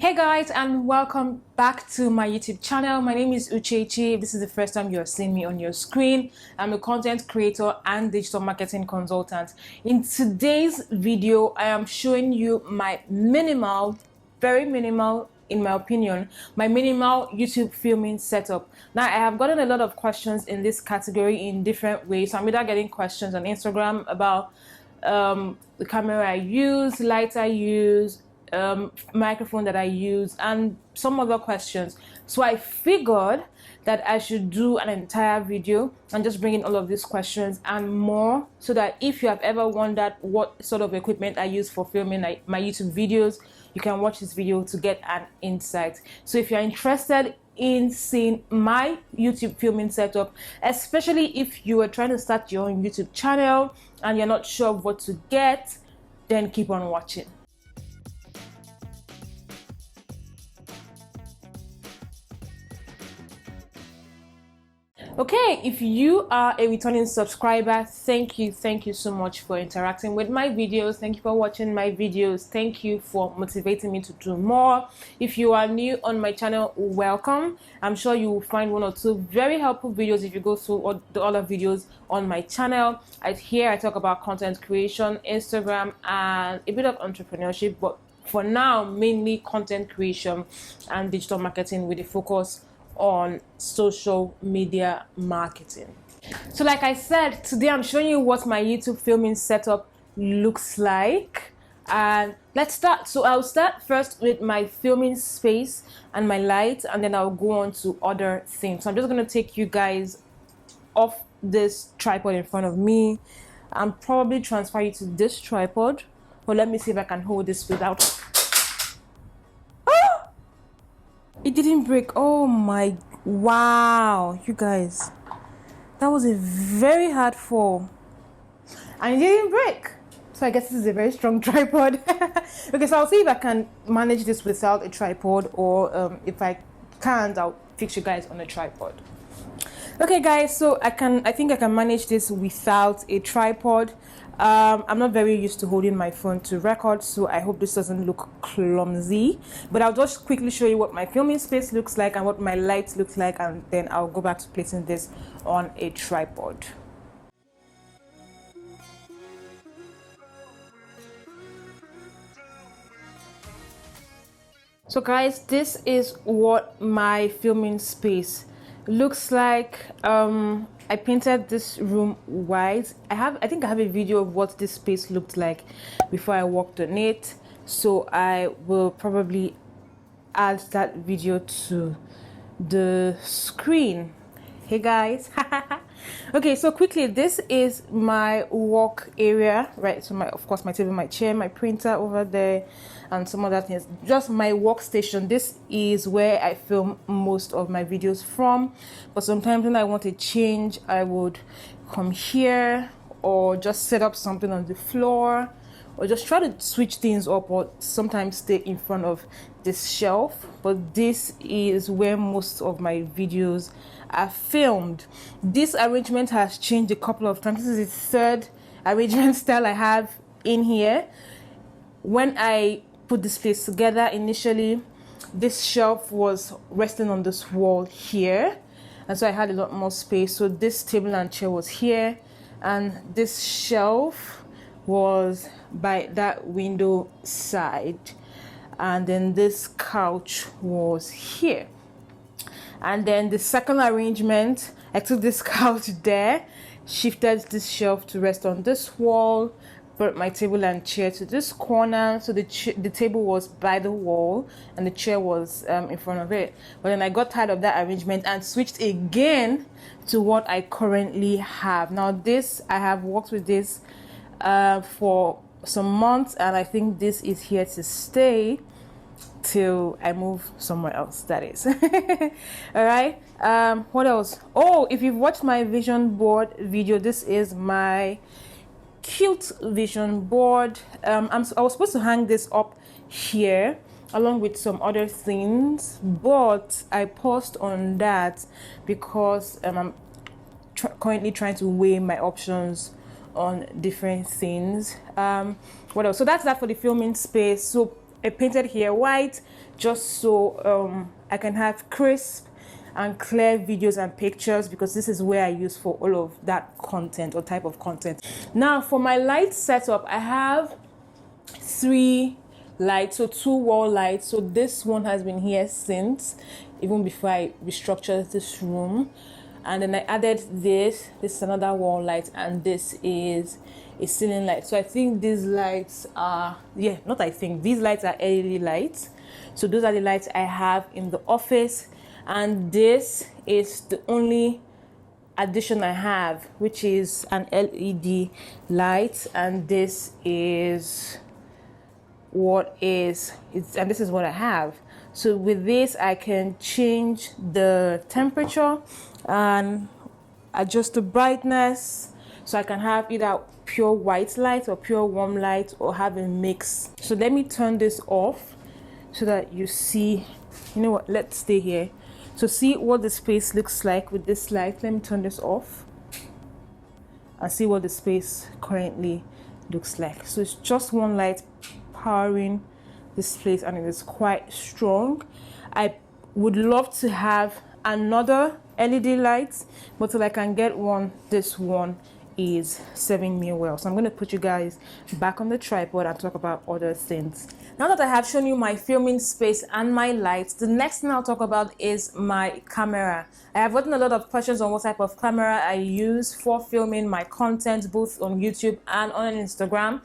Hey guys, and welcome back to my YouTube channel. My name is Uchechi. If this is the first time you're seeing me on your screen, I'm a content creator and digital marketing consultant. In today's video, I am showing you my minimal, very minimal, in my opinion, my minimal YouTube filming setup. Now, I have gotten a lot of questions in this category in different ways. So I'm either getting questions on Instagram about the camera I use, light I use, microphone that I use, and some other questions. So I figured that I should do an entire video and just bring in all of these questions and more, so that if you have ever wondered what sort of equipment I use for filming my YouTube videos, you can watch this video to get an insight. So if you're interested in seeing my YouTube filming setup, especially if you are trying to start your own YouTube channel and you're not sure what to get, then keep on watching. Okay, if you are a returning subscriber, thank you so much for interacting with my videos. Thank you for watching my videos. Thank you for motivating me to do more. If you are new on my channel, welcome. I'm sure you will find one or two very helpful videos if you go through all the other videos on my channel. Here I talk about content creation, Instagram, and a bit of entrepreneurship, but for now, mainly content creation and digital marketing with a focus on social media marketing. So like I said, today I'm showing you what my YouTube filming setup looks like, and let's start. So I'll start first with my filming space and my light, and then I'll go on to other things. So I'm just going to take you guys off this tripod in front of me and probably transfer you to this tripod. But let me see if I can hold this without. It didn't break. Oh my, wow, you guys, that was a very hard fall and it didn't break. So I guess this is a very strong tripod. Okay, so I'll see if I can manage this without a tripod, or if I can't, I'll fix you guys on a tripod. Okay guys, so I think I can manage this without a tripod. I'm not very used to holding my phone to record, so I hope this doesn't look clumsy, but I'll just quickly show you what my filming space looks like and what my lights look like, and then I'll go back to placing this on a tripod. So guys, this is what my filming space looks like. I painted this room white. I think I have a video of what this space looked like before I worked on it, so I will probably add that video to the screen. Hey guys. Okay, so quickly, this is my work area, right? So of course my table, my chair, my printer over there, and some other things. Just my workstation. This is where I film most of my videos from, but sometimes when I want to change, I would come here or just set up something on the floor, or just try to switch things up, or sometimes stay in front of this shelf. But this is where most of my videos are filmed. This arrangement has changed a couple of times. This is the third arrangement style I have in here. When I put this place together initially, this shelf was resting on this wall here, and so I had a lot more space. So this table and chair was here, and this shelf was by that window side, and then this couch was here. And then the second arrangement, I took this couch there, shifted this shelf to rest on this wall, brought my table and chair to this corner. So the table was by the wall and the chair was in front of it. But then I got tired of that arrangement and switched again to what I currently have. Now this, I have worked with this for some months, and I think this is here to stay till I move somewhere else, that is. All right, what else? Oh, if you've watched my vision board video, this is my cute vision board. I was supposed to hang this up here along with some other things, but I paused on that because I'm currently trying to weigh my options on different things. What else? So that's that for the filming space. So I painted here white, just so I can have crisp and clear videos and pictures, because this is where I use for all of that content or type of content. Now for my light setup, I have 3 lights, so 2 wall lights. So this one has been here since even before I restructured this room, and then I added this is another wall light, and this is a ceiling light. So I think these lights are, these lights are LED lights. So those are the lights I have in the office, and this is the only addition I have, which is an LED light, and this is what is and this is what I have. So with this I can change the temperature and adjust the brightness, so I can have either pure white light or pure warm light, or have a mix. So let me turn this off so that you see. You know what, let's stay here. So see what the space looks like with this light. Let me turn this off and see what the space currently looks like. So it's just one light powering this place, and it is quite strong. I would love to have another LED light, but till I can get one, this one is serving me well. So I'm going to put you guys back on the tripod and talk about other things. Now that I have shown you my filming space and my lights, the next thing I'll talk about is my camera. I have gotten a lot of questions on what type of camera I use for filming my content, both on YouTube and on Instagram,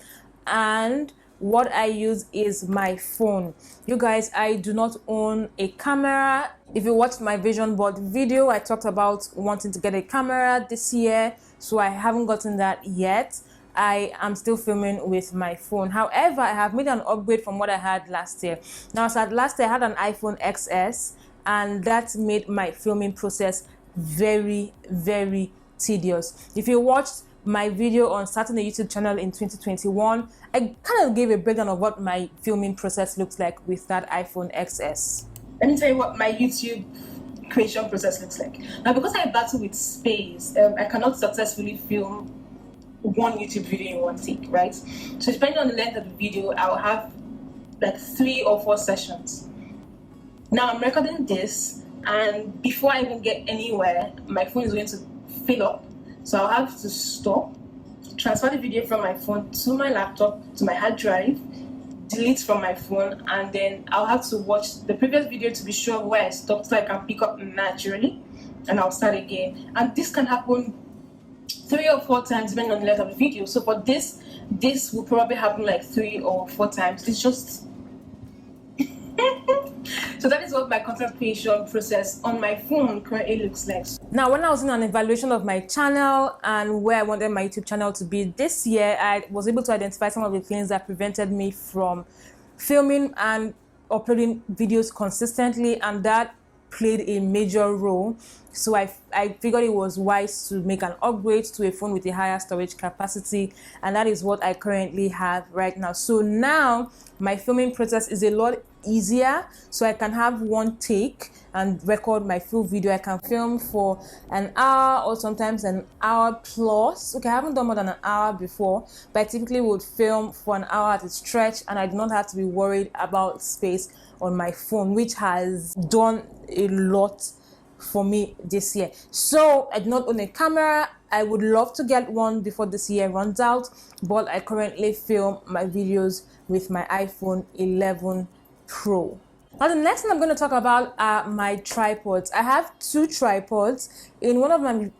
and what I use is my phone. You guys, I do not own a camera. If you watched my vision board video, I talked about wanting to get a camera this year, so I haven't gotten that yet. I am still filming with my phone. However, I have made an upgrade from what I had last year. Now, so last year I had an iPhone XS, and that made my filming process very, very tedious. If you watched my video on starting a YouTube channel in 2021, I kind of gave a breakdown of what my filming process looks like with that iPhone XS. Let me tell you what my YouTube creation process looks like. Now, because I battle with space, I cannot successfully film one YouTube video in one take, right? So depending on the length of the video, I'll have like 3 or 4 sessions. Now I'm recording this, and before I even get anywhere, my phone is going to fill up. So I'll have to stop, transfer the video from my phone to my laptop, to my hard drive, delete from my phone, and then I'll have to watch the previous video to be sure where I stopped so I can pick up naturally, and I'll start again. And this can happen 3 or 4 times depending on the length of the video. So for this will probably happen like 3 or 4 times. It's just so that is what my content creation process on my phone currently looks like. Now, when I was in an evaluation of my channel and where I wanted my YouTube channel to be this year, I was able to identify some of the things that prevented me from filming and uploading videos consistently, and that played a major role. So I figured it was wise to make an upgrade to a phone with a higher storage capacity, and that is what I currently have right now. So now my filming process is a lot easier, so I can have one take and record my full video. I can film for an hour or sometimes an hour plus. Okay, I haven't done more than an hour before, but I typically would film for an hour at a stretch, and I do not have to be worried about space on my phone, which has done a lot for me this year. So I do not own a camera. I would love to get one before this year runs out, but I currently film my videos with my iPhone 11 Pro. Now, the next thing I'm going to talk about are my tripods. I have 2 tripods. In one of my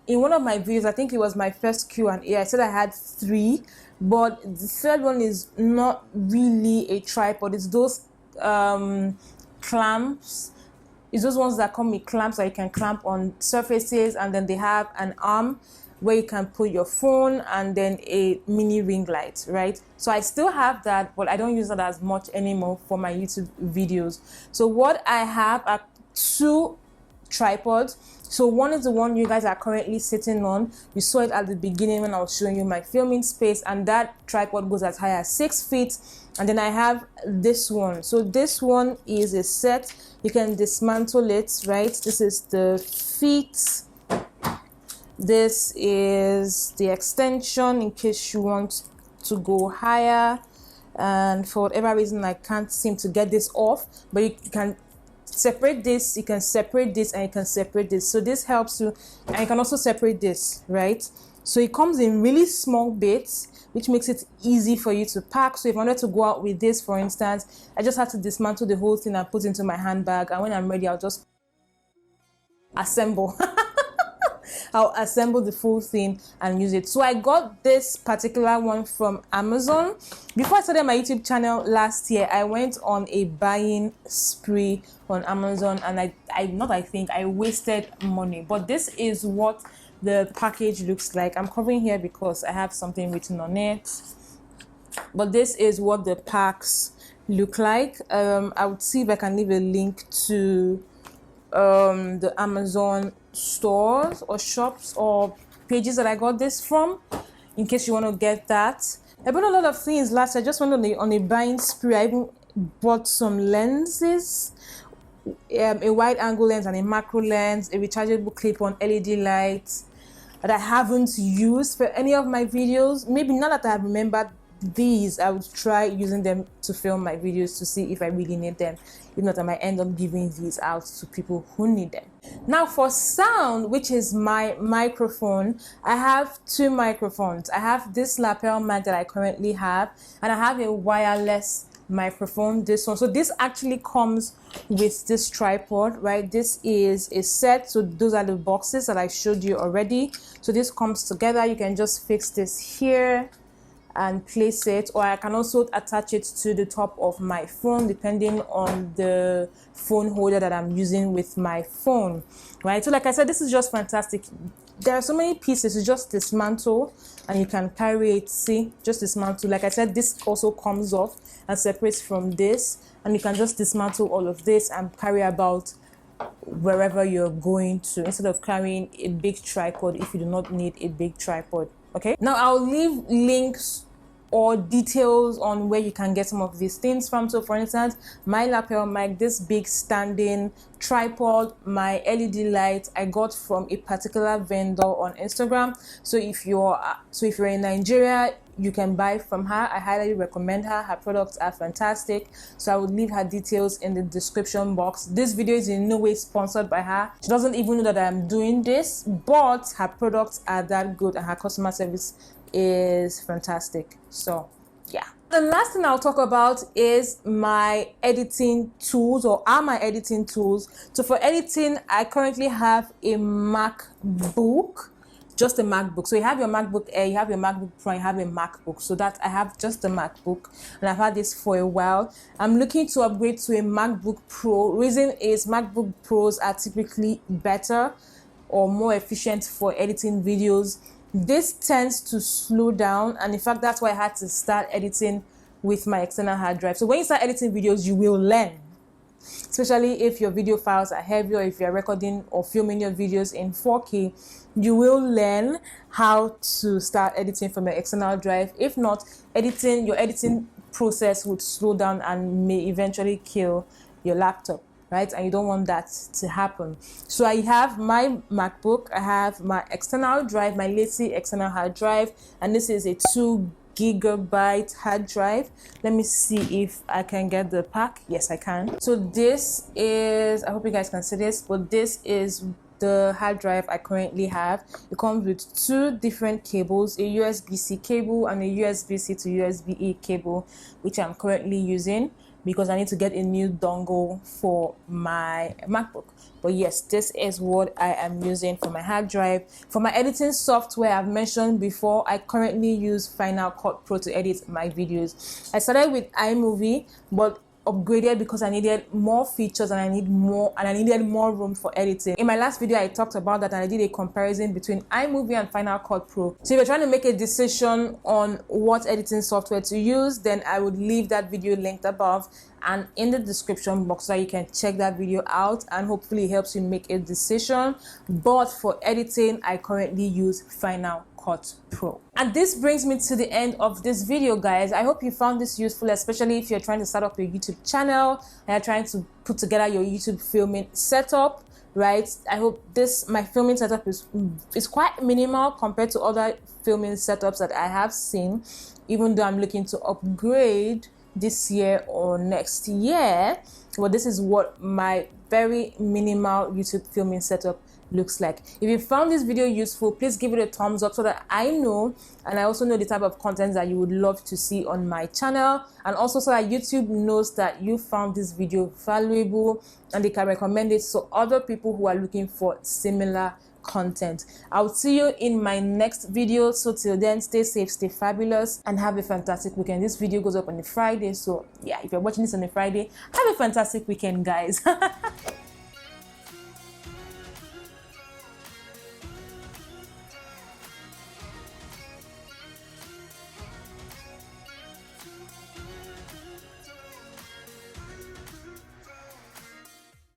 videos, I think it was my first Q&A, I said I had 3, but the third one is not really a tripod. It's those clamps. It's those ones that come with clamps that you can clamp on surfaces, and then they have an arm where you can put your phone and then a mini ring light, right? So I still have that, but I don't use that as much anymore for my YouTube videos. So what I have are 2 tripods. So one is the one you guys are currently sitting on. You saw it at the beginning when I was showing you my filming space, and that tripod goes as high as 6 feet. And then I have this one. So this one is a set. You can dismantle it, right? This is the feet. This is the extension in case you want to go higher. and for whatever reason I can't seem to get this off, but you can separate this, you can separate this, and you can separate this. So this helps you, and you can also separate this, right? So it comes in really small bits, which makes it easy for you to pack. So if I wanted to go out with this, for instance, I just have to dismantle the whole thing and put it into my handbag, and when I'm ready, I'll just assemble. I'll assemble the full thing and use it. So I got this particular one from Amazon. Before I started my YouTube channel last year, I went on a buying spree on Amazon, and I wasted money. But this is what the package looks like. I'm covering here because I have something written on it. But this is what the packs look like. I would see if I can leave a link to the Amazon stores or shops or pages that I got this from, in case you want to get that. I bought a lot of things last year. I just went on a buying spree. I even bought some lenses, a wide angle lens and a macro lens, a rechargeable clip on LED lights that I haven't used for any of my videos. Maybe now that I have remembered these, I would try using them to film my videos to see if I really need them. If not, I might end up giving these out to people who need them. Now for sound, which is my microphone, I have two microphones. I have this lapel mic that I currently have, and I have a wireless microphone, this one. So this actually comes with this tripod, right? This is a set, so those are the boxes that I showed you already. So this comes together. You can just fix this here and place it, or I can also attach it to the top of my phone depending on the phone holder that I'm using with my phone, right? So like I said, this is just fantastic. There are so many pieces. You just dismantle and you can carry it. See, just dismantle. Like I said, this also comes off and separates from this, and you can just dismantle all of this and carry about wherever you're going to, instead of carrying a big tripod if you do not need a big tripod. Okay, now I'll leave links or details on where you can get some of these things from. So for instance, my lapel mic, this big standing tripod, my LED light, I got from a particular vendor on Instagram. So if you're in Nigeria, you can buy from her. I highly recommend her. Her products are fantastic. So I would leave her details in the description box. This video is in no way sponsored by her. She doesn't even know that I'm doing this, but her products are that good and her customer service is fantastic. So yeah, the last thing I'll talk about is my editing tools, or are my editing tools. So for editing, I currently have a MacBook, just a MacBook. So you have your MacBook Air, you have your MacBook Pro, you have a MacBook. So that I have just a MacBook, and I've had this for a while. I'm looking to upgrade to a MacBook Pro. Reason is MacBook Pros are typically better or more efficient for editing videos. This tends to slow down, and in fact that's why I had to start editing with my external hard drive. So when you start editing videos, you will learn, especially if your video files are heavy, or if you're recording or filming your videos in 4K, you will learn how to start editing from your external drive. If not, your editing process would slow down and may eventually kill your laptop, right? And you don't want that to happen. So I have my MacBook, I have my external drive, my lazy external hard drive, and this is a 2 gigabyte hard drive. Let me see if I can get the pack. Yes, I can. So this is, I hope you guys can see this, but this is the hard drive I currently have. It comes with 2 different cables, a USB-C cable and a USB-C to USB-A cable, which I'm currently using because I need to get a new dongle for my MacBook. But yes, this is what I am using for my hard drive. For my editing software, I've mentioned before, I currently use Final Cut Pro to edit my videos. I started with iMovie, but upgraded because I needed more features and I needed more room for editing. In my last video, I talked about that and I did a comparison between iMovie and Final Cut Pro. So if you're trying to make a decision on what editing software to use, then I would leave that video linked above and in the description box so you can check that video out, and hopefully it helps you make a decision. But for editing, I currently use Final Cut Pro. And this brings me to the end of this video, guys. I hope you found this useful, especially if you're trying to start up your YouTube channel and you're trying to put together your YouTube filming setup, right? I hope my filming setup is quite minimal compared to other filming setups that I have seen. even though I'm looking to upgrade this year or next year. But this is what my very minimal YouTube filming setup looks like. If you found this video useful, please give it a thumbs up so that I know, and I also know the type of content that you would love to see on my channel, and also so that YouTube knows that you found this video valuable and they can recommend it to other people who are looking for similar content. I'll see you in my next video. So till then, stay safe, stay fabulous, and have a fantastic weekend. This video goes up on a Friday, so yeah, if you're watching this on a Friday, have a fantastic weekend, guys.